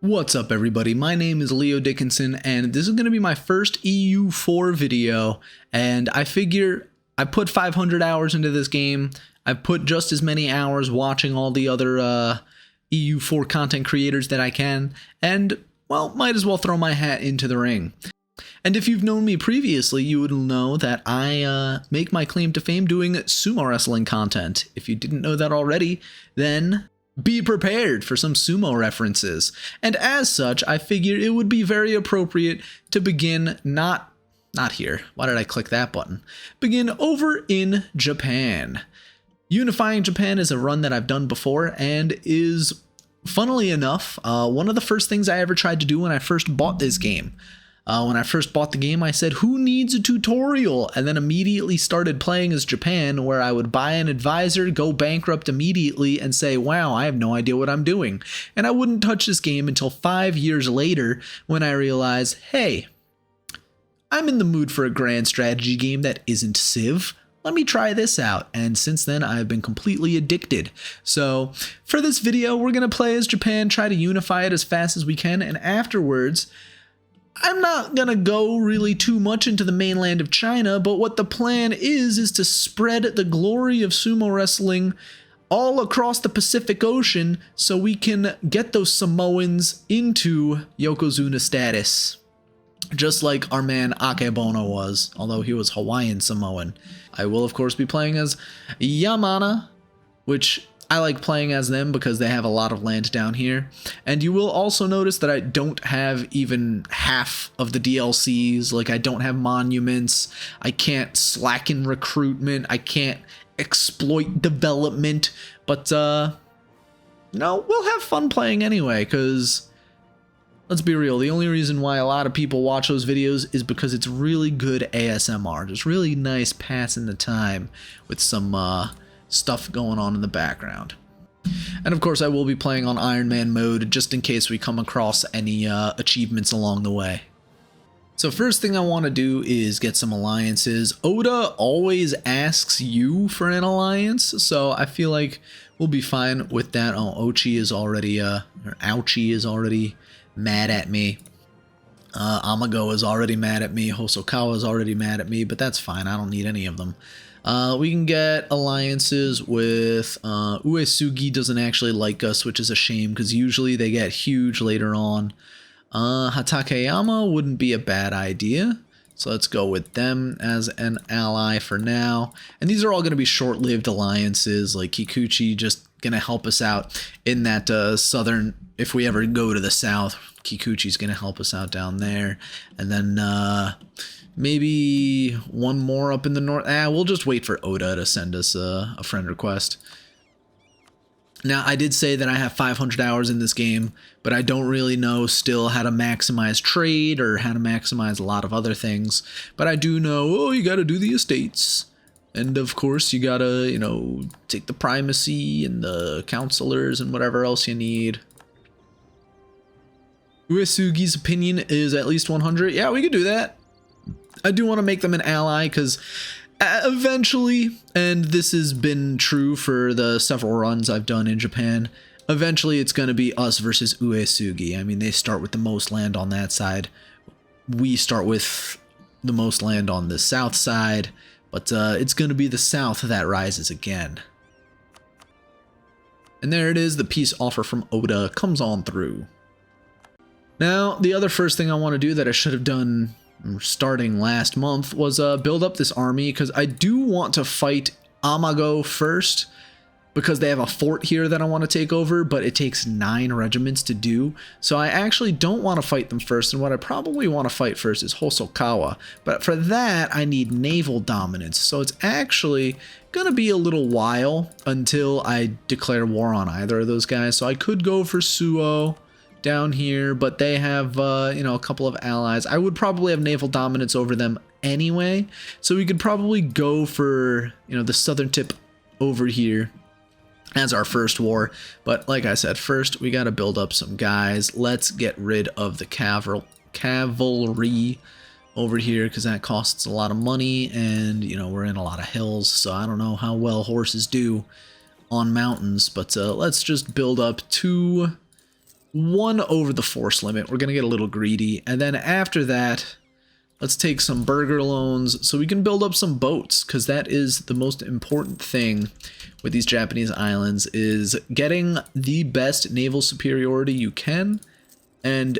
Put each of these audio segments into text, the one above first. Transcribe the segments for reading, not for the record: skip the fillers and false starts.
What's up everybody, my name is Leo Dickinson and this is going to be my first EU4 video, and I figure I put 500 hours into this game. I've put just as many hours watching all the other EU4 content creators that I can, and well, might as well throw my hat into the ring. And if you've known me previously, you would know that I make my claim to fame doing sumo wrestling content. If you didn't know that already, then be prepared for some sumo references. And as such, I figured it would be very appropriate to begin not here. Why did I click that button? Begin over in Japan. Unifying Japan is a run that I've done before and is, funnily enough, one of the first things I ever tried to do when I first bought this game. When I first bought the game, I said, who needs a tutorial? And then immediately started playing as Japan, where I would buy an advisor, go bankrupt immediately, and say, wow, I have no idea what I'm doing. And I wouldn't touch this game until 5 years later when I realized, hey, I'm in the mood for a grand strategy game that isn't Civ. Let me try this out. And since then, I've been completely addicted. So for this video, we're going to play as Japan, try to unify it as fast as we can, and afterwards, I'm not gonna go really too much into the mainland of China, but what the plan is to spread the glory of sumo wrestling all across the Pacific Ocean so we can get those Samoans into Yokozuna status. Just like our man Akebono was, although he was Hawaiian Samoan. I will of course be playing as Yamana, which I like playing as them because they have a lot of land down here. And you will also notice that I don't have even half of the DLCs. Like, I don't have monuments. I can't slacken recruitment. I can't exploit development. But, no, we'll have fun playing anyway, because let's be real. The only reason why a lot of people watch those videos is because it's really good ASMR. Just really nice passing the time with some, stuff going on in the background. And of course I will be playing on Iron Man mode just in case we come across any achievements along the way. So first thing I want to do is get some alliances. Oda always asks you for an alliance, so I feel like we'll be fine with that. Oh, Ochi is already or Ouchie is already mad at me. Amago is already mad at me. Hosokawa is already mad at me, but that's fine. I don't need any of them. We can get alliances with Uesugi doesn't actually like us, which is a shame because usually they get huge later on. Hatakeyama wouldn't be a bad idea, so let's go with them as an ally for now. And these are all going to be short-lived alliances, like Kikuchi just going to help us out in that southern, if we ever go to the south, Kikuchi's going to help us out down there. And then maybe one more up in the north. We'll just wait for Oda to send us a friend request. Now, I did say that I have 500 hours in this game, but I don't really know still how to maximize trade or how to maximize a lot of other things. But I do know, oh, you got to do the estates. And of course, you got to, you know, take the primacy and the counselors and whatever else you need. Uesugi's opinion is at least 100. Yeah, we could do that. I do want to make them an ally because eventually, and this has been true for the several runs I've done in Japan, eventually it's going to be us versus Uesugi. I mean, they start with the most land on that side. We start with the most land on the south side, but it's going to be the south that rises again. And there it is, the peace offer from Oda comes on through. Now, the other first thing I want to do that I should have done starting last month was build up this army, because I do want to fight Amago first because they have a fort here that I want to take over, but it takes 9 regiments to do. So I actually don't want to fight them first, and what I probably want to fight first is Hosokawa. But for that, I need naval dominance. So it's actually going to be a little while until I declare war on either of those guys. So I could go for Suo down here, but they have, you know, a couple of allies. I would probably have naval dominance over them anyway, so we could probably go for, you know, the southern tip over here as our first war. But like I said, first we got to build up some guys. Let's get rid of the cavalry over here because that costs a lot of money, and, you know, we're in a lot of hills, so I don't know how well horses do on mountains, but let's just build up 2 one over the force limit. We're going to get a little greedy. And then after that, let's take some burger loans so we can build up some boats, because that is the most important thing with these Japanese islands, is getting the best naval superiority you can and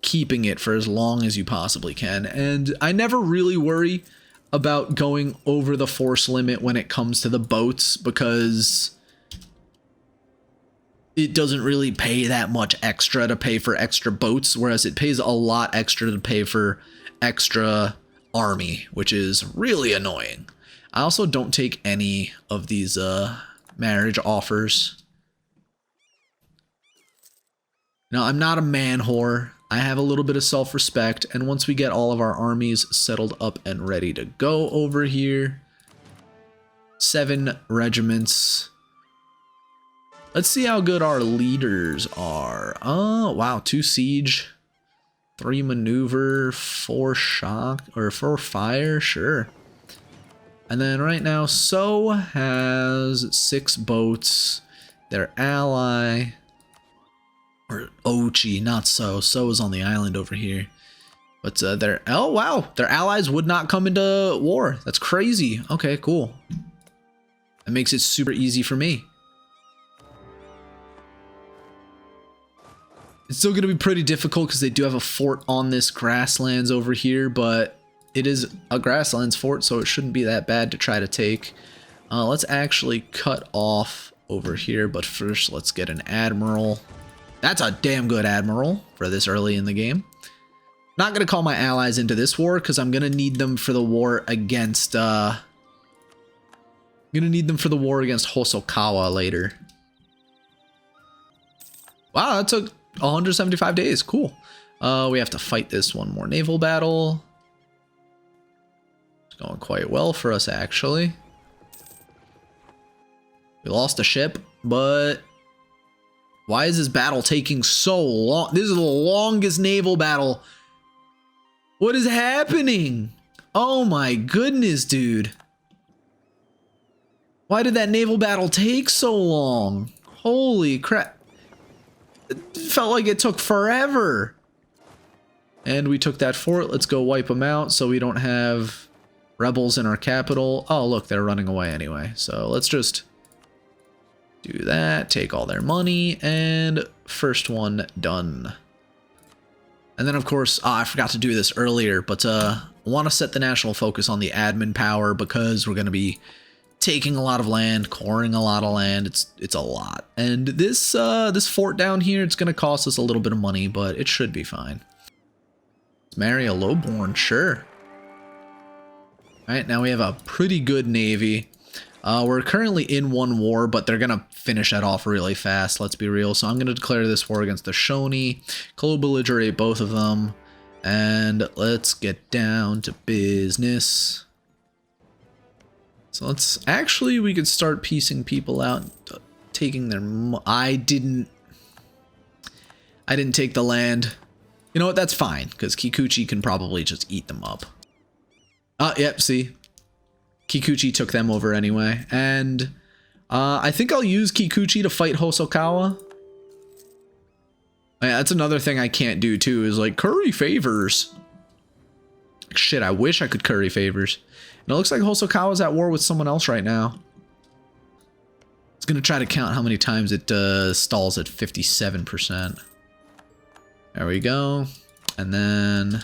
keeping it for as long as you possibly can. And I never really worry about going over the force limit when it comes to the boats, because it doesn't really pay that much extra to pay for extra boats, whereas it pays a lot extra to pay for extra army, which is really annoying. I also don't take any of these marriage offers. Now, I'm not a man whore. I have a little bit of self-respect, and once we get all of our armies settled up and ready to go over here, 7 regiments. Let's see how good our leaders are. Oh, wow, 2 siege, 3 maneuver, 4 shock, or 4 fire, sure. And then right now, So has 6 boats. Their ally, or Ochi, not So. So is on the island over here. But oh wow, their allies would not come into war. That's crazy. Okay, cool. That makes it super easy for me. It's still going to be pretty difficult because they do have a fort on this grasslands over here, but it is a grasslands fort, so it shouldn't be that bad to try to take. Let's actually cut off over here, but first let's get an admiral. That's a damn good admiral for this early in the game. Not going to call my allies into this war because I'm going to need them for the war against Hosokawa later. Wow, that took 175 days. Cool. We have to fight this one more naval battle. It's going quite well for us, actually. We lost a ship, but why is this battle taking so long? This is the longest naval battle. What is happening? Oh my goodness, dude. Why did that naval battle take so long? Holy crap. It felt like it took forever. And we took that fort. Let's go wipe them out so we don't have rebels in our capital. Oh, look, they're running away anyway. So let's just do that. Take all their money. And first one done. And then, of course, I forgot to do this earlier, but I want to set the national focus on the admin power because we're going to be taking a lot of land, coring a lot of land. It's a lot. And this this fort down here, it's going to cost us a little bit of money, but it should be fine. Let's marry a lowborn, sure. All right, now we have a pretty good navy. We're currently in one war, but they're going to finish that off really fast, let's be real. So I'm going to declare this war against the Shoni, co-belligerate both of them, and let's get down to business. So let's actually, we could start piecing people out, taking their I didn't take the land. You know what, that's fine, because Kikuchi can probably just eat them up. Yep, see? Kikuchi took them over anyway, and I think I'll use Kikuchi to fight Hosokawa. Yeah, that's another thing I can't do too, is like curry favors. Shit, I wish I could curry favors. And it looks like Hosokawa's at war with someone else right now. It's gonna try to count how many times it stalls at 57%. There we go. And then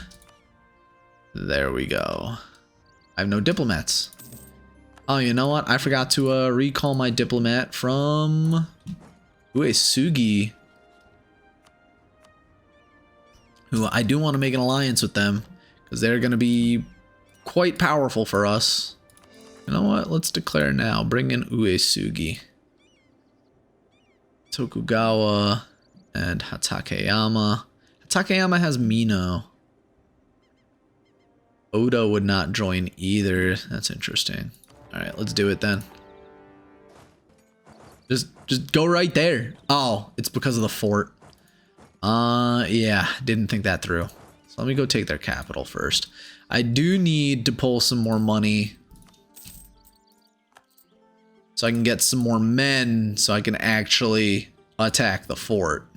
there we go. I have no diplomats. Oh, you know what? I forgot to recall my diplomat from Uesugi, who I do want to make an alliance with them because they're going to be quite powerful for us. You know what? Let's declare now. Bring in Uesugi, Tokugawa, and Hatakeyama. Hatakeyama has Mino. Oda would not join either. That's interesting. All right, let's do it then. Just go right there. Oh, it's because of the fort. Yeah, didn't think that through. So let me go take their capital first. I do need to pull some more money so I can get some more men so I can actually attack the fort.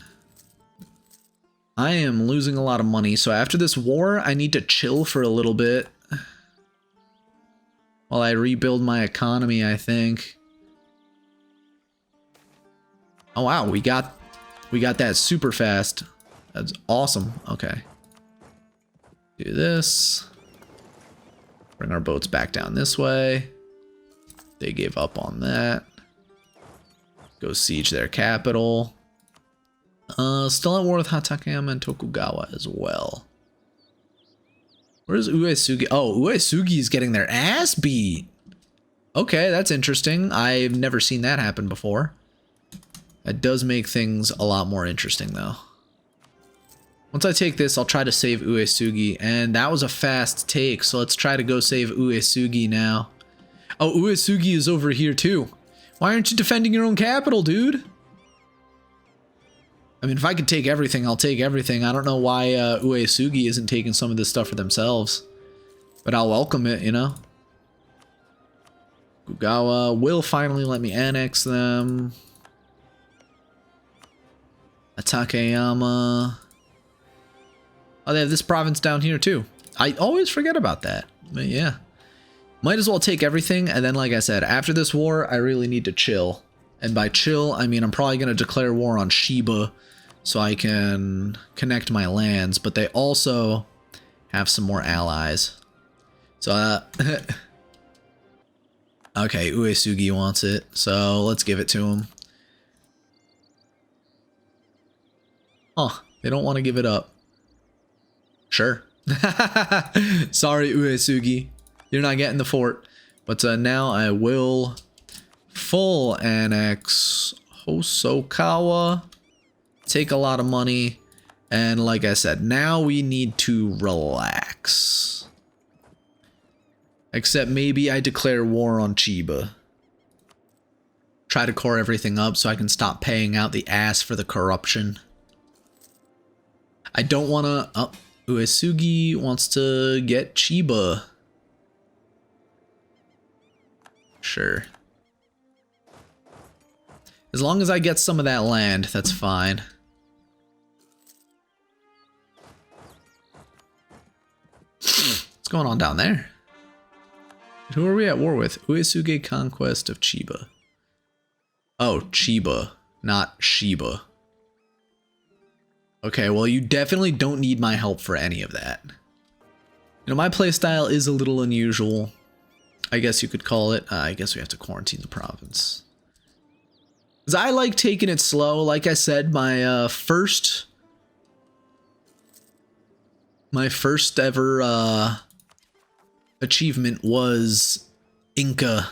I am losing a lot of money, so after this war, I need to chill for a little bit while I rebuild my economy, I think. Oh wow, we got that super fast. That's awesome. Okay. Do this. Bring our boats back down this way. They gave up on that. Go siege their capital. Still at war with Hatakeyama and Tokugawa as well. Where's Uesugi? Oh, Uesugi is getting their ass beat. Okay, that's interesting. I've never seen that happen before. That does make things a lot more interesting, though. Once I take this, I'll try to save Uesugi, and that was a fast take, so let's try to go save Uesugi now. Oh, Uesugi is over here, too. Why aren't you defending your own capital, dude? I mean, if I could take everything, I'll take everything. I don't know why Uesugi isn't taking some of this stuff for themselves. But I'll welcome it, you know? Tokugawa will finally let me annex them. Hatakeyama. Oh, they have this province down here, too. I always forget about that. But yeah. Might as well take everything, and then, like I said, after this war, I really need to chill. And by chill, I mean I'm probably going to declare war on Shiba so I can connect my lands, but they also have some more allies. So, okay, Uesugi wants it, so let's give it to him. Oh, they don't want to give it up. Sure. Sorry, Uesugi. You're not getting the fort. But now I will full annex Hosokawa. Take a lot of money. And like I said, now we need to relax. Except maybe I declare war on Chiba. Try to core everything up so I can stop paying out the ass for the corruption. I don't want to... Oh, Uesugi wants to get Chiba. Sure. As long as I get some of that land, that's fine. What's going on down there? Who are we at war with? Uesugi conquest of Chiba. Oh, Chiba, not Shiba. Okay, well, you definitely don't need my help for any of that. You know, my playstyle is a little unusual. I guess you could call it. I guess we have to quarantine the province. Because I like taking it slow. Like I said, my first ever achievement was Inca.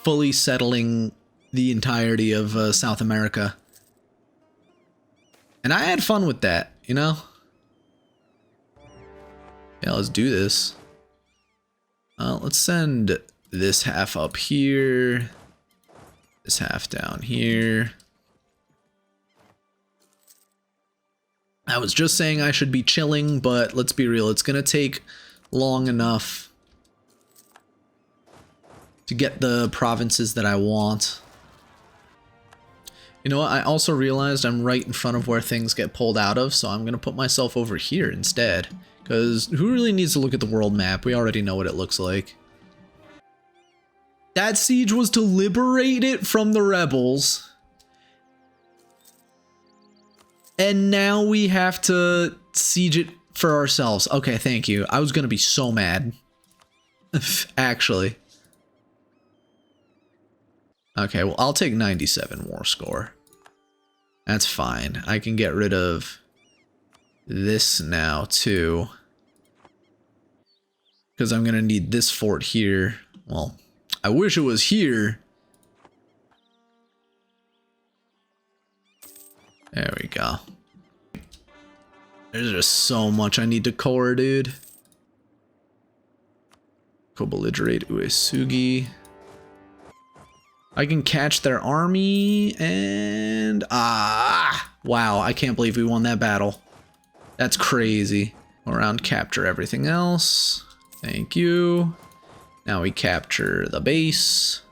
Fully settling the entirety of South America. And I had fun with that, you know? Yeah, let's do this. Let's send this half up here. This half down here. I was just saying I should be chilling, but let's be real. It's going to take long enough to get the provinces that I want. You know what? I also realized I'm right in front of where things get pulled out of, so I'm going to put myself over here instead. Because who really needs to look at the world map? We already know what it looks like. That siege was to liberate it from the rebels. And now we have to siege it for ourselves. Okay, thank you. I was going to be so mad. Actually. Okay, well, I'll take 97 war score. That's fine. I can get rid of this now, too. Because I'm going to need this fort here. Well, I wish it was here. There we go. There's just so much I need to core, dude. Co-belligerate Uesugi. I can catch their army and... wow, I can't believe we won that battle. That's crazy. Around capture everything else. Thank you. Now we capture the base.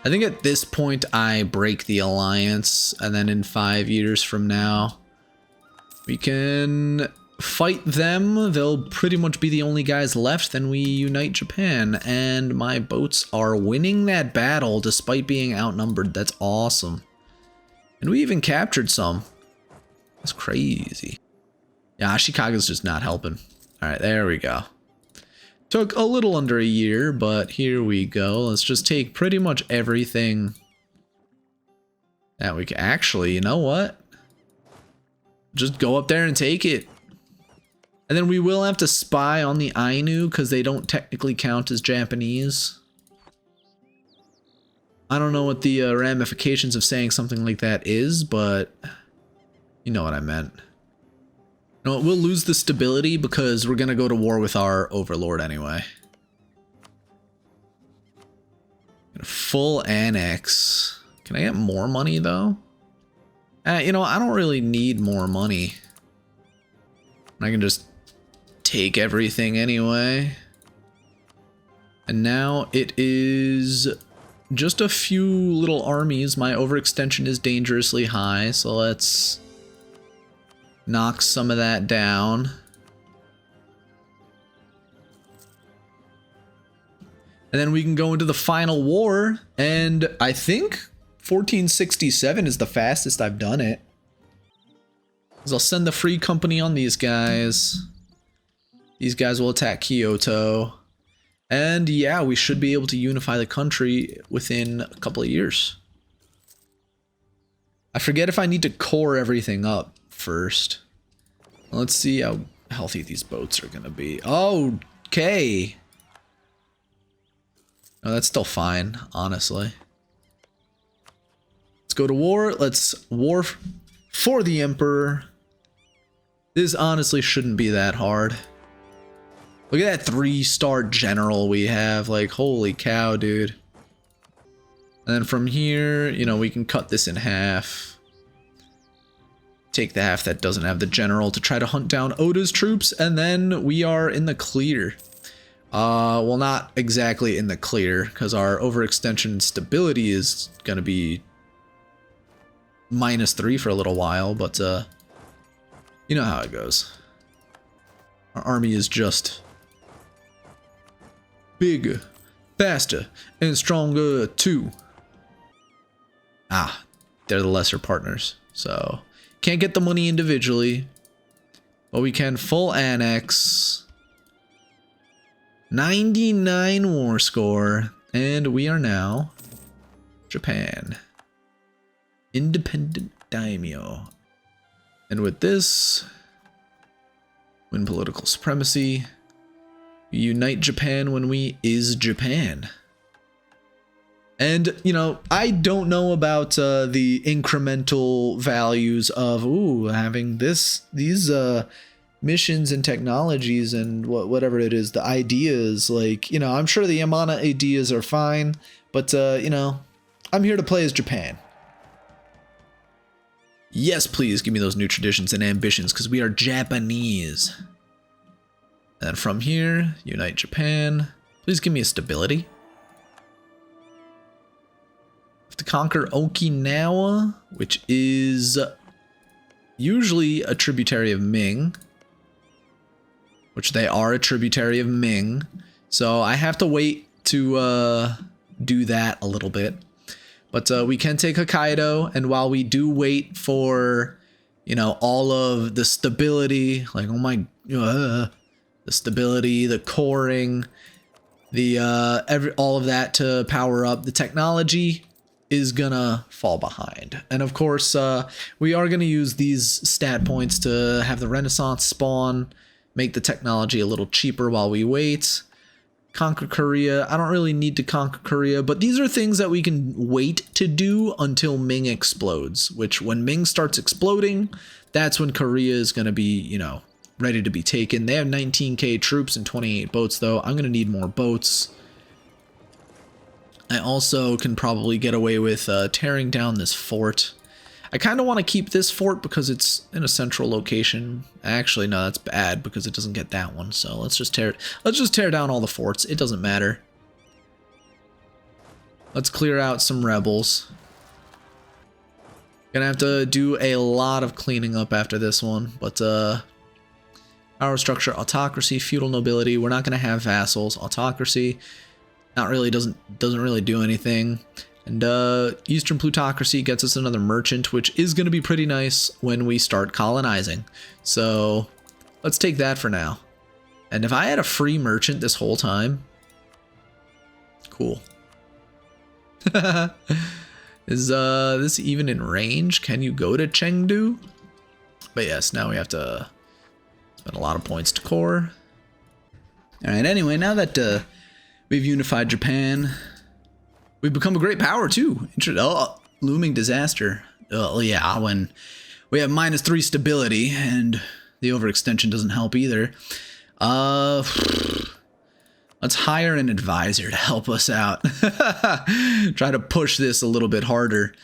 I think at this point I break the alliance, and then in 5 years from now, we can fight them. They'll pretty much be the only guys left. Then we unite Japan, and my boats are winning that battle despite being outnumbered. That's awesome. And we even captured some. That's crazy. Yeah, Ashikaga's just not helping. All right, there we go. Took a little under a year, but here we go. Let's just take pretty much everything that we can. Actually, you know what? Just go up there and take it. And then we will have to spy on the Ainu because they don't technically count as Japanese. I don't know what the ramifications of saying something like that is, but you know what I meant. No, we'll lose the stability because we're going to go to war with our overlord anyway. Full annex. Can I get more money though? You know, I don't really need more money. I can just take everything anyway. And now it is just a few little armies. My overextension is dangerously high, so let's knock some of that down. And then we can go into the final war, and I think 1467 is the fastest I've done it. Because I'll send the free company on these guys. These guys will attack Kyoto. And yeah, we should be able to unify the country within a couple of years. I forget if I need to core everything up first. Let's see how healthy these boats are going to be. Okay. No, that's still fine, honestly. Let's go to war. Let's war for the Emperor. This honestly shouldn't be that hard. Look at that 3-star general we have. Like, holy cow, dude. And then from here, you know, we can cut this in half. Take the half that doesn't have the general to try to hunt down Oda's troops. And then we are in the clear. Well, not exactly in the clear, because our overextension stability is going to be -3 for a little while, but you know how it goes. Our army is just bigger, faster, and stronger too. Ah, they're the lesser partners, so can't get the money individually, but we can full annex. 99 war score, and we are now Japan. Independent daimyo. And with this, win political supremacy. We unite Japan when we is Japan. And, you know, I don't know about the incremental values of, having these missions and technologies and whatever it is, the ideas. Like, you know, I'm sure the Yamana ideas are fine, but, you know, I'm here to play as Japan. Yes, please give me those new traditions and ambitions, because we are Japanese. And from here, unite Japan. Please give me a stability. Have to conquer Okinawa, which is usually a tributary of Ming. Which they are a tributary of Ming. So I have to wait to do that a little bit. But we can take Hokkaido, and while we do wait for, you know, all of the stability, like, oh my, the stability, the coring, the all of that to power up, the technology is gonna fall behind. And of course, we are gonna use these stat points to have the Renaissance spawn, make the technology a little cheaper while we wait. Conquer Korea. I don't really need to conquer Korea, but these are things that we can wait to do until Ming explodes, which when Ming starts exploding, that's when Korea is going to be, you know, ready to be taken. They have 19k troops and 28 boats, though. I'm going to need more boats. I also can probably get away with tearing down this fort. I kind of want to keep this fort because it's in a central location. Actually, no, that's bad because it doesn't get that one. So let's just tear down all the forts. It doesn't matter. Let's clear out some rebels. Gonna have to do a lot of cleaning up after this one, but power structure, autocracy, feudal nobility. We're not gonna have vassals. Autocracy, not really doesn't really do anything. And Eastern plutocracy gets us another merchant, which is gonna be pretty nice when we start colonizing. So let's take that for now. And if I had a free merchant this whole time, cool. Is this even in range? Can you go to Chengdu? But yes, now we have to spend a lot of points to core. Alright, anyway, now that we've unified Japan, we've become a great power too. Looming disaster. Oh yeah, when we have -3 stability and the overextension doesn't help either. Let's hire an advisor to help us out. Try to push this a little bit harder.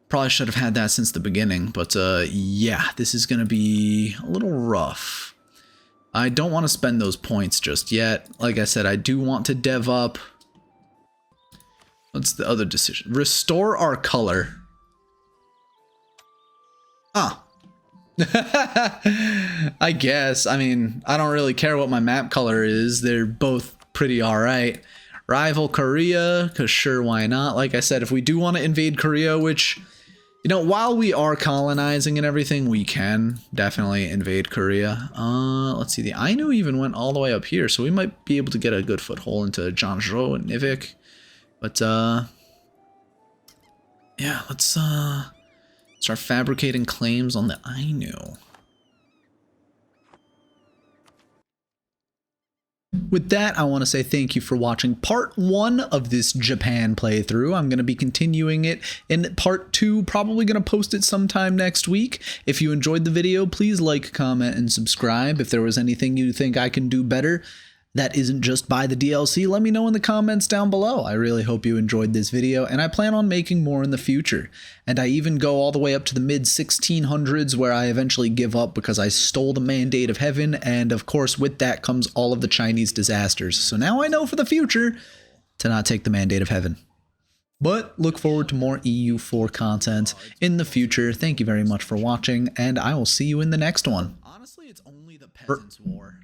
Probably should have had that since the beginning, but yeah, this is gonna be a little rough. I don't want to spend those points just yet. Like I said, I do want to dev up. What's the other decision? Restore our color. Ah. I guess. I mean, I don't really care what my map color is. They're both pretty alright. Rival Korea, because sure, why not? Like I said, if we do want to invade Korea, which, you know, while we are colonizing and everything, we can definitely invade Korea. Let's see, the Ainu even went all the way up here, so we might be able to get a good foothold into Zhangzhou and Nivik. But, yeah, let's start fabricating claims on the Ainu. With that, I want to say thank you for watching part 1 of this Japan playthrough. I'm going to be continuing it in part 2, probably going to post it sometime next week. If you enjoyed the video, please like, comment, and subscribe. If there was anything you think I can do better that isn't just by the DLC, let me know in the comments down below. I really hope you enjoyed this video, and I plan on making more in the future. And I even go all the way up to the mid-1600s, where I eventually give up because I stole the Mandate of Heaven, and of course with that comes all of the Chinese disasters. So now I know for the future to not take the Mandate of Heaven. But look forward to more EU4 content in the future. Thank you very much for watching, and I will see you in the next one. Honestly, it's only the Peasants' War.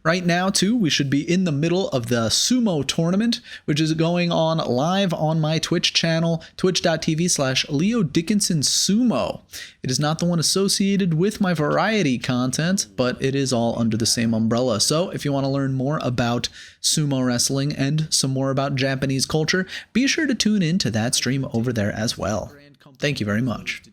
Right now, too, we should be in the middle of the sumo tournament, which is going on live on my Twitch channel, twitch.tv/LeoDickinsonSumo. It is not the one associated with my variety content, but it is all under the same umbrella. So if you want to learn more about sumo wrestling and some more about Japanese culture, be sure to tune in to that stream over there as well. Thank you very much.